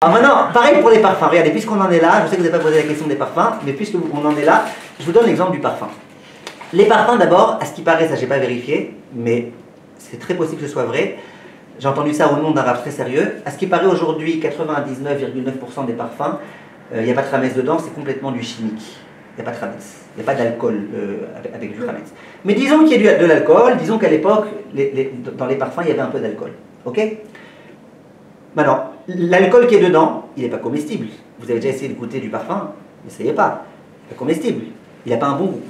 Alors maintenant, pareil pour les parfums. Regardez, puisqu'on en est là, je sais que vous n'avez pas posé la question des parfums, mais puisqu'on en est là, je vous donne l'exemple du parfum. Les parfums d'abord, à ce qui paraît, ça j'ai pas vérifié, mais c'est très possible que ce soit vrai. J'ai entendu ça au nom d'un rap très sérieux. À ce qui paraît aujourd'hui, 99,9% des parfums, il n'y a pas de khametz dedans, c'est complètement du chimique. Il n'y a pas de khametz, il n'y a pas d'alcool avec du khametz. Mais disons qu'il y a de l'alcool, disons qu'à l'époque, dans les parfums, il y avait un peu d'alcool. Ok? Maintenant, l'alcool qui est dedans, il n'est pas comestible. Vous avez déjà essayé de goûter du parfum, n'essayez pas. Il n'est pas comestible, il n'a pas un bon goût.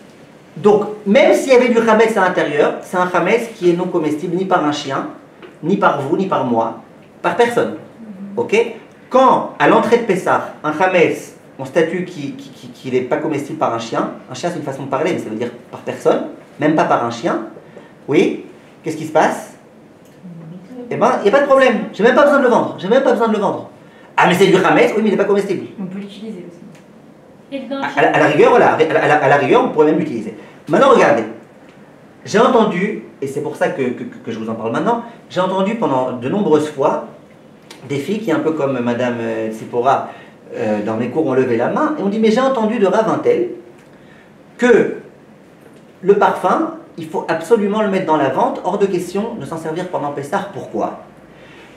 Donc, même s'il y avait du khametz à l'intérieur, c'est un khametz qui est non comestible ni par un chien, ni par vous, ni par moi, par personne. Ok? Quand, à l'entrée de Pessah, un khametz, on statue qu'il n'est pas comestible par un chien c'est une façon de parler, mais ça veut dire par personne, même pas par un chien, oui, qu'est-ce qui se passe? Eh ben, il n'y a pas de problème, j'ai même pas besoin de le vendre, j'ai même pas besoin de le vendre. Ah, mais c'est du khametz, oui, mais il n'est pas comestible. On peut l'utiliser aussi. À la rigueur, voilà, à la rigueur, on pourrait même l'utiliser. Maintenant, regardez. J'ai entendu, et c'est pour ça que je vous en parle maintenant, j'ai entendu pendant de nombreuses fois des filles qui, un peu comme Madame Tsipora, dans mes cours, ont levé la main, et on dit, mais j'ai entendu de Rav Intel que le parfum, il faut absolument le mettre dans la vente, hors de question de s'en servir pendant Pessah. Pourquoi?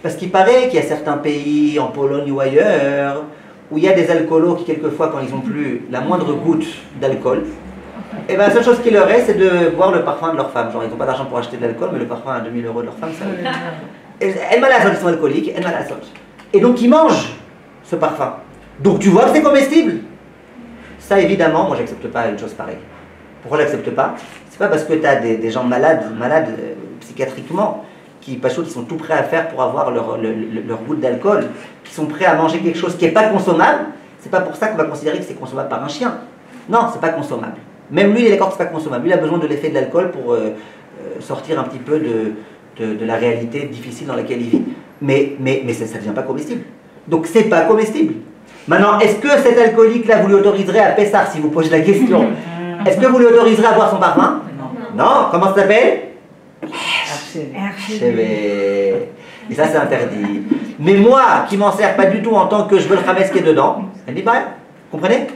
Parce qu'il paraît qu'il y a certains pays, en Pologne ou ailleurs, où il y a des alcoolos qui, quelquefois, quand ils n'ont plus la moindre goutte d'alcool, et bien la seule chose qui leur reste, c'est de boire le parfum de leur femme. Genre, ils n'ont pas d'argent pour acheter de l'alcool, mais le parfum à 2000 € de leur femme, ça. Elle m'a la sorte, ils sont alcooliques, elle m'a la sorte. Et donc, ils mangent ce parfum. Donc, tu vois que c'est comestible. Ça, évidemment, moi, j'accepte pas une chose pareille. Pourquoi je n'accepte pas? C'est pas parce que tu as des gens malades psychiatriquement, qui sont tout prêts à faire pour avoir leur goutte d'alcool, qui sont prêts à manger quelque chose qui n'est pas consommable. C'est pas pour ça qu'on va considérer que c'est consommable par un chien. Non, c'est pas consommable. Même lui, il est d'accord que c'est pas consommable. Lui, il a besoin de l'effet de l'alcool pour sortir un petit peu de la réalité difficile dans laquelle il vit. Mais ça ne devient pas comestible. Donc, c'est pas comestible. Maintenant, est-ce que cet alcoolique-là, vous lui autoriserez à Pessah, si vous posez la question? Est-ce que vous lui autoriserez à boire son parfum? Non. Comment ça s'appelle? Et ça, c'est interdit. Mais moi, qui m'en sers pas du tout en tant que je veux le khametz qui est dedans, elle dit pas rien. Comprenez?